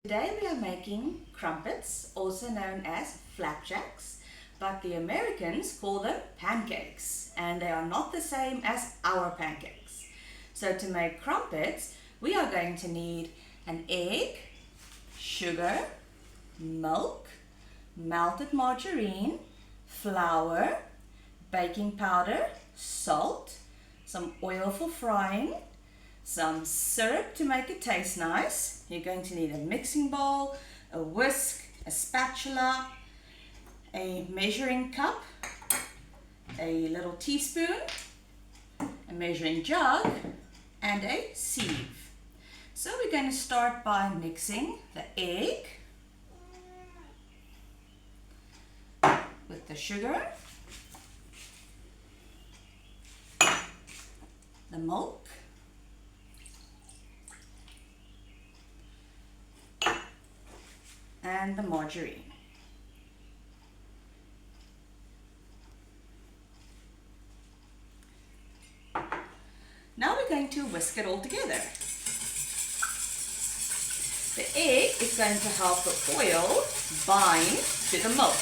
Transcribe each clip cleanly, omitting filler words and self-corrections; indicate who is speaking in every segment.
Speaker 1: Today we are making crumpets, also known as flapjacks, but the Americans call them pancakes, and they are not the same as our pancakes. So to make crumpets, we are going to need an egg, sugar, milk, melted margarine, flour, baking powder, salt, some oil for frying, some syrup to make it taste nice. You're going to need a mixing bowl, a whisk, a spatula, a measuring cup, a little teaspoon, a measuring jug, and a sieve. So we're going to start by mixing the egg with the sugar, the milk, and the margarine. Now we're going to whisk it all together. The egg is going to help the oil bind to the milk.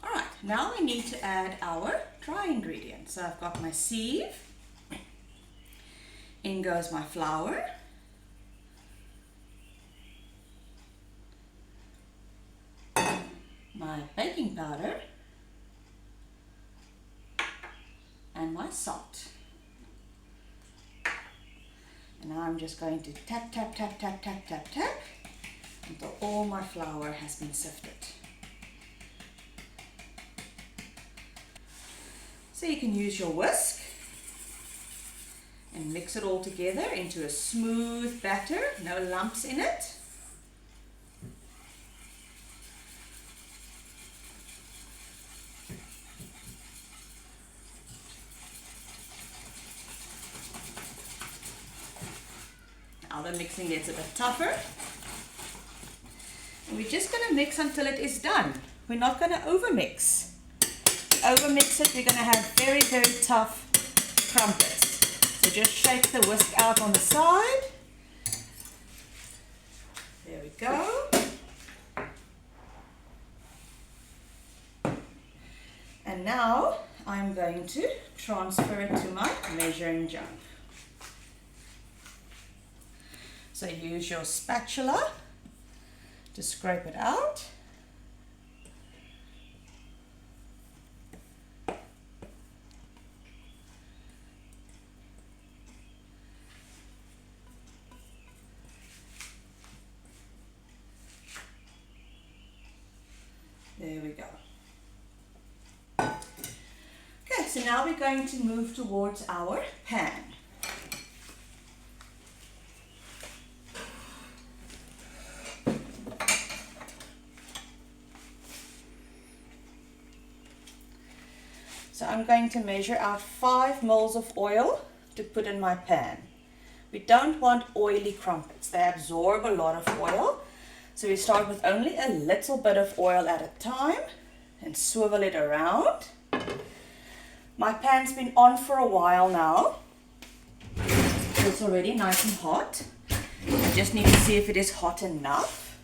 Speaker 1: Alright, now we need to add our dry ingredients. So I've got my sieve. In goes my flour, my baking powder, and my salt. And now I'm just going to tap, tap, tap, tap, tap, tap, tap until all my flour has been sifted. So you can use your whisk and mix it all together into a smooth batter, no lumps in it. Now the mixing gets a bit tougher. And we're just going to mix until it is done. We're not going to overmix. Overmix it, we're going to have very, very tough crumpets. So just shake the whisk out on the side. There we go. And now I'm going to transfer it to my measuring jug. So use your spatula to scrape it out. There we go. Okay, so now we're going to move towards our pan. So I'm going to measure out 5 mils of oil to put in my pan. We don't want oily crumpets. They absorb a lot of oil. So we start with only a little bit of oil at a time and swivel it around. My pan's been on for a while now. It's already nice and hot. I just need to see if it is hot enough.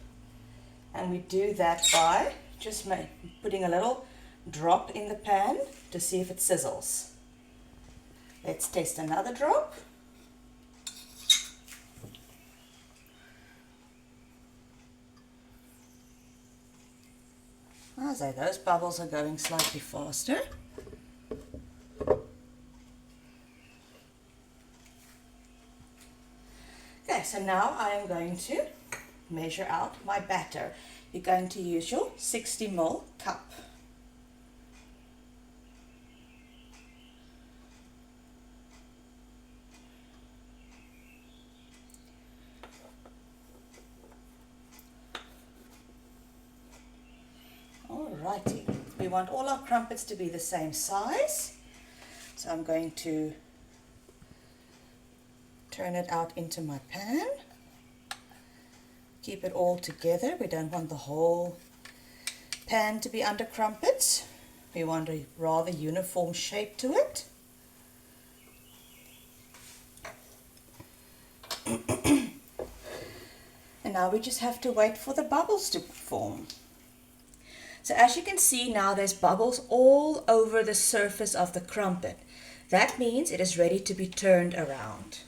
Speaker 1: And we do that by just putting a little drop in the pan to see if it sizzles. Let's taste another drop. So those bubbles are going slightly faster. Okay, so now I am going to measure out my batter. You're going to use your 60 ml cup. Alrighty, we want all our crumpets to be the same size, so I'm going to turn it out into my pan. Keep it all together. We don't want the whole pan to be under crumpets. We want a rather uniform shape to it. now we just have to wait for the bubbles to form. So as you can see now, there's bubbles all over the surface of the crumpet. That means it is ready to be turned around.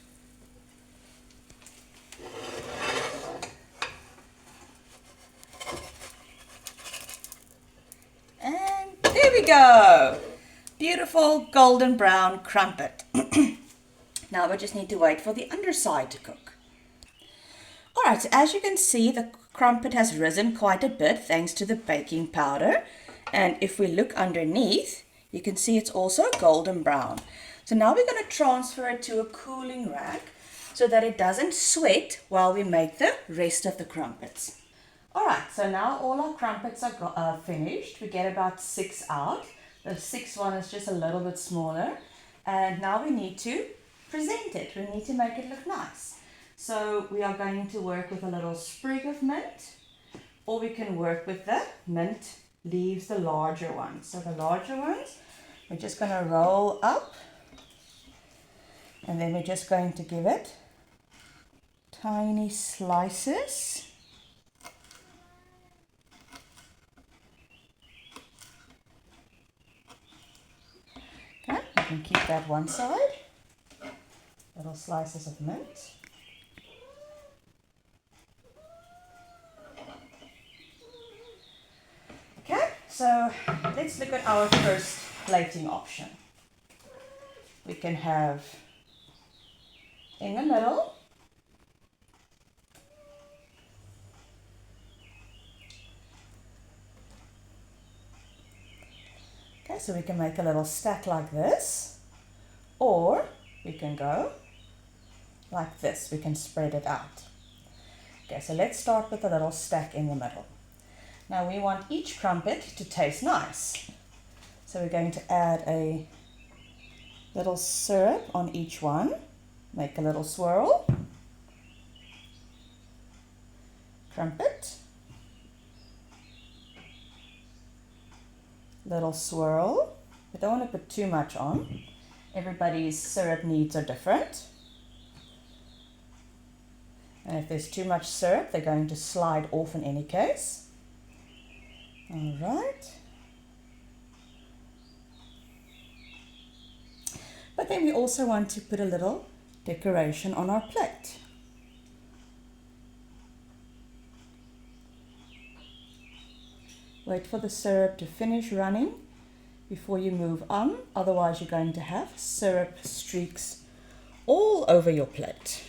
Speaker 1: And there we go! Beautiful golden brown crumpet. Now we just need to wait for the underside to cook. Alright, so as you can see, the crumpet has risen quite a bit thanks to the baking powder. And if we look underneath, you can see it's also golden brown. So now we're going to transfer it to a cooling rack so that it doesn't sweat while we make the rest of the crumpets. Alright, so now all our crumpets are finished. We get about 6 out. The 6th one is just a little bit smaller. And now we need to present it. We need to make it look nice. So we are going to work with a little sprig of mint, or we can work with the mint leaves, the larger ones. So the larger ones, we're just going to roll up, and then we're just going to give it tiny slices. Okay, you can keep that one side. Little slices of mint. So let's look at our first plating option. We can have in the middle, okay, so we can make a little stack like this, or we can go like this. We can spread it out. Okay, so let's start with a little stack in the middle. Now we want each crumpet to taste nice. So we're going to add a little syrup on each one. Make a little swirl. Crumpet. Little swirl. We don't want to put too much on. Everybody's syrup needs are different. And if there's too much syrup, they're going to slide off in any case. All right. But then we also want to put a little decoration on our plate. Wait for the syrup to finish running before you move on, otherwise you're going to have syrup streaks all over your plate.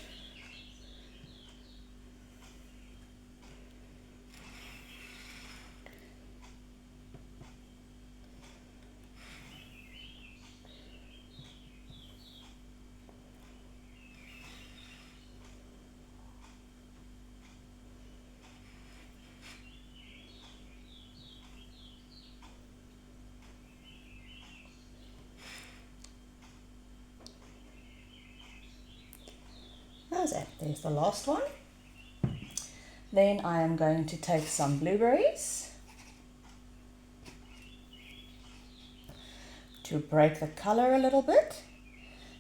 Speaker 1: How's that? There's the last one. Then I am going to take some blueberries to break the color a little bit,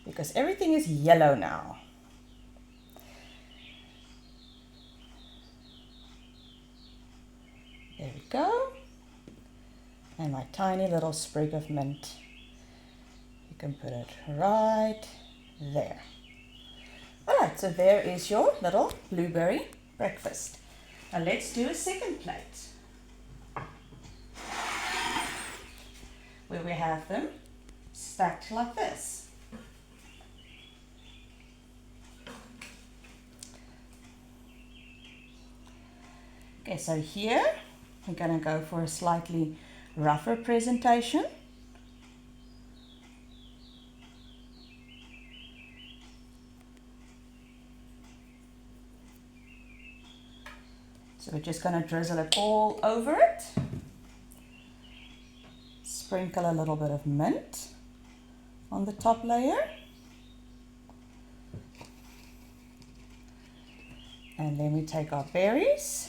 Speaker 1: because everything is yellow now. There we go. And my tiny little sprig of mint. You can put it right there. Alright, so there is your little blueberry breakfast. Now let's do a second plate, where we have them stacked like this. Okay, so here we're going to go for a slightly rougher presentation. So we're just going to drizzle it all over it. Sprinkle a little bit of mint on the top layer. And then we take our berries.